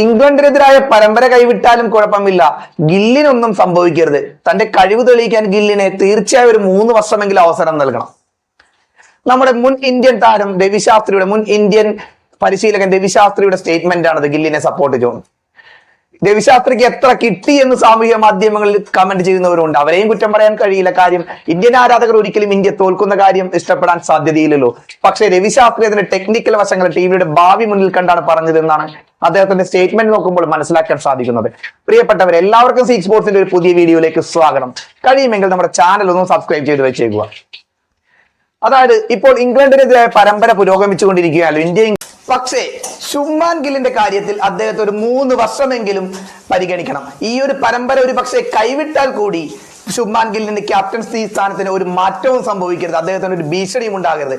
ഇംഗ്ലണ്ടിനെതിരായ പരമ്പര കൈവിട്ടാലും കുഴപ്പമില്ല, ഗില്ലിനൊന്നും സംഭവിക്കരുത്. തന്റെ കഴിവ് തെളിയിക്കാൻ ഗില്ലിനെ തീർച്ചയായും ഒരു 3 വർഷമെങ്കിലും അവസരം നൽകണം. നമ്മുടെ മുൻ ഇന്ത്യൻ താരം രവിശാസ്ത്രിയുടെ, മുൻ ഇന്ത്യൻ പരിശീലകൻ രവിശാസ്ത്രിയുടെ സ്റ്റേറ്റ്മെന്റ് ആണത് ഗില്ലിനെ സപ്പോർട്ട് ചെയ്യുന്നത്. രവിശാസ്ത്രിക്ക് എത്ര കിട്ടി എന്ന് സാമൂഹ്യ മാധ്യമങ്ങളിൽ കമന്റ് ചെയ്യുന്നവരുണ്ട്. അവരെയും കുറ്റം പറയാൻ കഴിയില്ല. കാര്യം ഇന്ത്യൻ ആരാധകർ ഒരിക്കലും ഇന്ത്യ തോൽക്കുന്ന കാര്യം ഇഷ്ടപ്പെടാൻ സാധ്യതയില്ലല്ലോ. പക്ഷേ രവിശാസ്ത്രി അതിന്റെ ടെക്നിക്കൽ വശങ്ങൾ ടീമിയുടെ ഭാവി മുന്നിൽ കണ്ടാണ് പറഞ്ഞതെന്നാണ് അദ്ദേഹത്തിന്റെ സ്റ്റേറ്റ്മെന്റ് നോക്കുമ്പോൾ മനസ്സിലാക്കാൻ സാധിക്കുന്നത്. പ്രിയപ്പെട്ടവർ, എല്ലാവർക്കും സീ സ്പോർട്സിന്റെ ഒരു പുതിയ വീഡിയോയിലേക്ക് സ്വാഗതം. കഴിയുമെങ്കിൽ നമ്മുടെ ചാനൽ ഒന്ന് സബ്സ്ക്രൈബ് ചെയ്ത് വെച്ചേക്കുക. അതായത് ഇപ്പോൾ ഇംഗ്ലണ്ടിനെതിരായ പരമ്പര പുരോഗമിച്ചുകൊണ്ടിരിക്കുകയല്ലോ ഇന്ത്യ. പക്ഷേ ശുഭ്മാൻ ഗില്ലിന്റെ കാര്യത്തിൽ അദ്ദേഹത്തെ ഒരു 3 വർഷമെങ്കിലും പരിഗണിക്കണം. ഈ ഒരു പരമ്പര ഒരു പക്ഷേ കൈവിട്ടാൽ കൂടി ശുഭ്മാൻ ഗില്ലിന്റെ ക്യാപ്റ്റൻസി സ്ഥാനത്തിന് ഒരു മാറ്റവും സംഭവിക്കരുത്, അദ്ദേഹത്തിന് ഒരു ഭീഷണിയും ഉണ്ടാകരുത്.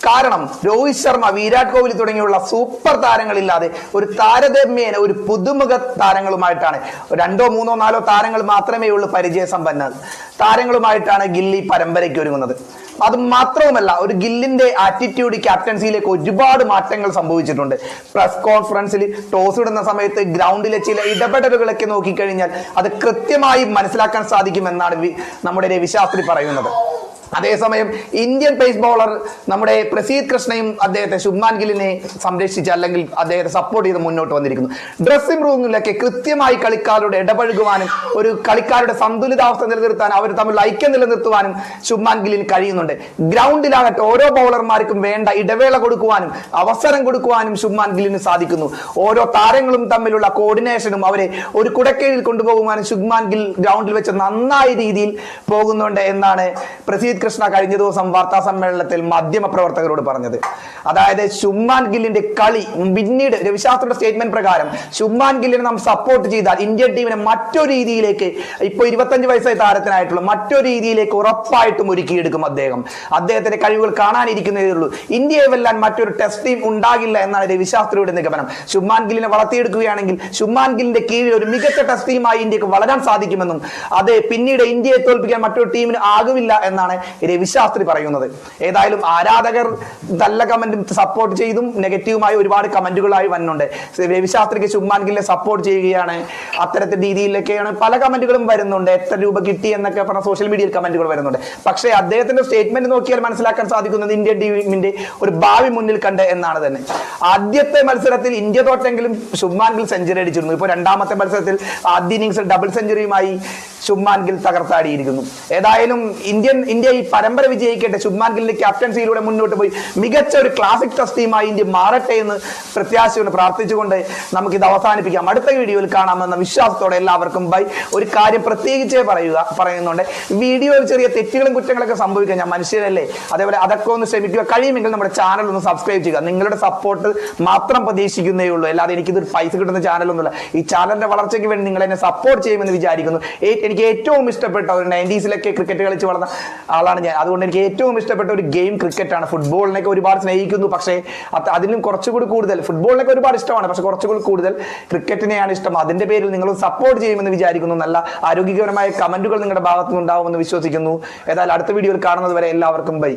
കാരണം രോഹിത് ശർമ്മ, വിരാട് കോഹ്ലി തുടങ്ങിയുള്ള സൂപ്പർ താരങ്ങളില്ലാതെ ഒരു താരതമ്യേന ഒരു പുതുമുഖ താരങ്ങളുമായിട്ടാണ്, 2, 3, 4 താരങ്ങൾ മാത്രമേ ഉള്ളൂ പരിചയസമ്പന്ന താരങ്ങളുമായിട്ടാണ് ഗില്ലി പരമ്പരയ്ക്ക് ഒരുങ്ങുന്നത്. അത് മാത്രവുമല്ല, ഒരു ഗില്ലിന്റെ ആറ്റിറ്റ്യൂഡ് ക്യാപ്റ്റൻസിയിലേക്ക് ഒരുപാട് മാറ്റങ്ങൾ സംഭവിച്ചിട്ടുണ്ട്. പ്രസ് കോൺഫറൻസിൽ ടോസ് ഇടുന്ന സമയത്ത് ഗ്രൗണ്ടിലെ ചില ഇടപെടലുകളൊക്കെ നോക്കിക്കഴിഞ്ഞാൽ അത് കൃത്യമായി മനസ്സിലാക്കാൻ സാധിക്കുമെന്നാണ് നമ്മുടെ രവിശാസ്ത്രി പറയുന്നത്. അതേസമയം ഇന്ത്യൻ പേസ് ബൗളർ നമ്മുടെ പ്രസീദ് കൃഷ്ണയും അദ്ദേഹത്തെ ശുഭ്മാൻ ഗില്ലിനെ സംരക്ഷിച്ച് അല്ലെങ്കിൽ അദ്ദേഹത്തെ സപ്പോർട്ട് ചെയ്ത് മുന്നോട്ട് വന്നിരിക്കുന്നു. ഡ്രസ്സിംഗ് റൂമിലൊക്കെ കൃത്യമായി കളിക്കാരോട് ഇടപഴകുവാനും ഒരു കളിക്കാരുടെ സന്തുലിതാവസ്ഥ നിലനിർത്താനും അവർ തമ്മിൽ ഐക്യം നിലനിർത്തുവാനും ശുഭ്മാൻ ഗില്ലിന് കഴിയുന്നുണ്ട്. ഗ്രൗണ്ടിലാകട്ടെ ഓരോ ബൗളർമാർക്കും വേണ്ട ഇടവേള കൊടുക്കുവാനും അവസരം കൊടുക്കുവാനും ശുഭ്മാൻ ഗില്ലിന് സാധിക്കുന്നു. ഓരോ താരങ്ങളും തമ്മിലുള്ള കോർഡിനേഷനും അവരെ ഒരു കുടക്കീഴിൽ കൊണ്ടുപോകുവാനും ശുഭ്മാൻ ഗിൽ ഗ്രൗണ്ടിൽ വെച്ച് നന്നായ രീതിയിൽ പോകുന്നുണ്ട് എന്നാണ് പ്രസീദ് കൃഷ്ണ കഴിഞ്ഞ ദിവസം വാർത്താ സമ്മേളനത്തിൽ മാധ്യമ പ്രവർത്തകരോട് പറഞ്ഞത്. അതായത് ശുഭ്മാൻ ഗില്ലിന്റെ കളി പിന്നീട് രവിശാസ്ത്രിയുടെ സ്റ്റേറ്റ്മെന്റ് പ്രകാരം ശുഭ്മാൻ ഗില്ലിനെ നാം സപ്പോർട്ട് ചെയ്താൽ ഇന്ത്യൻ ടീമിനെ മറ്റൊരു രീതിയിലേക്ക്, ഇപ്പൊ 25 വയസ്സായ താരത്തിനായിട്ടുള്ള മറ്റൊരു രീതിയിലേക്ക് ഉറപ്പായിട്ടും ഒരുക്കിയെടുക്കും അദ്ദേഹം. അദ്ദേഹത്തിന്റെ കഴിവുകൾ കാണാനിരിക്കുന്നതേ ഉള്ളൂ. ഇന്ത്യയെ വെല്ലാൻ മറ്റൊരു ടെസ്റ്റ് ടീം ഉണ്ടാകില്ല എന്നാണ് രവിശാസ്ത്രിയുടെ നിഗമനം. ശുഭ്മാൻ ഗില്ലിനെ വളർത്തിയെടുക്കുകയാണെങ്കിൽ ശുഭ്മാൻ ഗില്ലിന്റെ കീഴിൽ ഒരു മികച്ച ടെസ്റ്റ് ടീമായി ഇന്ത്യക്ക് വളരാൻ സാധിക്കുമെന്നും അത് പിന്നീട് ഇന്ത്യയെ തോൽപ്പിക്കാൻ മറ്റൊരു ടീമിന് ആകുമില്ല എന്നാണ് രവിശാസ്ത്രി പറയുന്നത്. ഏതായാലും ആരാധകർ നല്ല കമന്റും സപ്പോർട്ട് ചെയ്തും നെഗറ്റീവുമായി ഒരുപാട് കമന്റുകളായി വന്നുണ്ട്. രവിശാസ്ത്രിക്ക് ശുഭ്മാൻ ഗില്ലിനെ സപ്പോർട്ട് ചെയ്യുകയാണ്, അത്തരത്തിൽ രീതിയിലൊക്കെയാണ് പല കമന്റുകളും വരുന്നുണ്ട്. എത്ര രൂപ കിട്ടി എന്നൊക്കെ പറഞ്ഞ സോഷ്യൽ മീഡിയയിൽ കമന്റുകൾ വരുന്നുണ്ട്. പക്ഷേ അദ്ദേഹത്തിന്റെ സ്റ്റേറ്റ്മെന്റ് നോക്കിയാൽ മനസ്സിലാക്കാൻ സാധിക്കുന്നത് ഇന്ത്യൻ ടീമിന്റെ ഒരു ഭാവി മുന്നിൽ കണ്ട് എന്നാണ് തന്നെ. ആദ്യത്തെ മത്സരത്തിൽ ഇന്ത്യ തോറ്റെങ്കിലും ശുഭ്മാൻ ഗിൽ സെഞ്ചുറി അടിച്ചിരുന്നു. ഇപ്പോൾ രണ്ടാമത്തെ മത്സരത്തിൽ ആദ്യ ഇന്നിംഗ്സിൽ ഡബിൾ സെഞ്ചുറിയുമായി ശുഭ്മാൻ ഗിൽ തകർത്താടിയിരിക്കുന്നു. ഏതായാലും ഇന്ത്യ ഈ പരമ്പര വിജയിക്കട്ടെ, ശുഭ്മാൻ ഗില്ലിന്റെ ക്യാപ്റ്റൻസിയിലൂടെ മുന്നോട്ട് പോയി മികച്ച ഒരു ക്ലാസിക് ടെസ്റ്റ് ടീമായി ഇന്ത്യ മാറട്ടെ എന്ന് പ്രത്യാശയോടെ പ്രാർത്ഥിച്ചുകൊണ്ട് നമുക്കിത് അവസാനിപ്പിക്കാം. അടുത്ത വീഡിയോയിൽ കാണാമെന്ന വിശ്വാസത്തോടെ എല്ലാവർക്കും ബൈ. ഒരു കാര്യം പ്രത്യേകിച്ച് പറയുന്നുണ്ട്, വീഡിയോയിൽ ചെറിയ തെറ്റുകളും കുറ്റങ്ങളൊക്കെ സംഭവിക്കാം, ഞാൻ മനുഷ്യരല്ലേ, അതേപോലെ അതൊക്കെ ഒന്ന് ശ്രമിക്കുക. കഴിയുമെങ്കിൽ നമ്മുടെ ചാനൽ ഒന്ന് സബ്സ്ക്രൈബ് ചെയ്യുക. നിങ്ങളുടെ സപ്പോർട്ട് മാത്രം പ്രതീക്ഷിക്കുന്നേ ഉള്ളൂ, അല്ലാതെ എനിക്കിതൊരു പൈസ കിട്ടുന്ന ചാനലൊന്നുമില്ല. ഈ ചാനലിന്റെ വളർച്ചയ്ക്ക് വേണ്ടി നിങ്ങൾ എന്നെ സപ്പോർട്ട് ചെയ്യുമെന്ന് വിചാരിക്കുന്നു. എനിക്ക് ഏറ്റവും ഇഷ്ടപ്പെട്ട ഒരു 90s ക്രിക്കറ്റ് കളിച്ച് വളർന്ന ആളാണ് ഞാൻ. അതുകൊണ്ട് എനിക്ക് ഏറ്റവും ഇഷ്ടപ്പെട്ട ഒരു ഗെയിം ക്രിക്കറ്റാണ്. ഫുട്ബോളിനൊക്കെ ഒരുപാട് സ്നേഹിക്കുന്നു, പക്ഷേ അതിലും കുറച്ചുകൂടി കൂടുതൽ, ഫുട്ബോളിനൊക്കെ ഒരുപാട് ഇഷ്ടമാണ്, പക്ഷെ കുറച്ചുകൂടി കൂടുതൽ ക്രിക്കറ്റിനെയാണ് ഇഷ്ടം. അതിന്റെ പേരിൽ നിങ്ങൾ സപ്പോർട്ട് ചെയ്യുമെന്ന് വിചാരിക്കുന്നു. നല്ല ആരോഗ്യകരമായ കമന്റുകൾ നിങ്ങളുടെ ഭാഗത്തുനിന്ന് ഉണ്ടാവുമെന്ന് വിശ്വസിക്കുന്നു. ഏതായാലും അടുത്ത വീഡിയോയിൽ കാണുന്നത് വരെ എല്ലാവർക്കും ബൈ.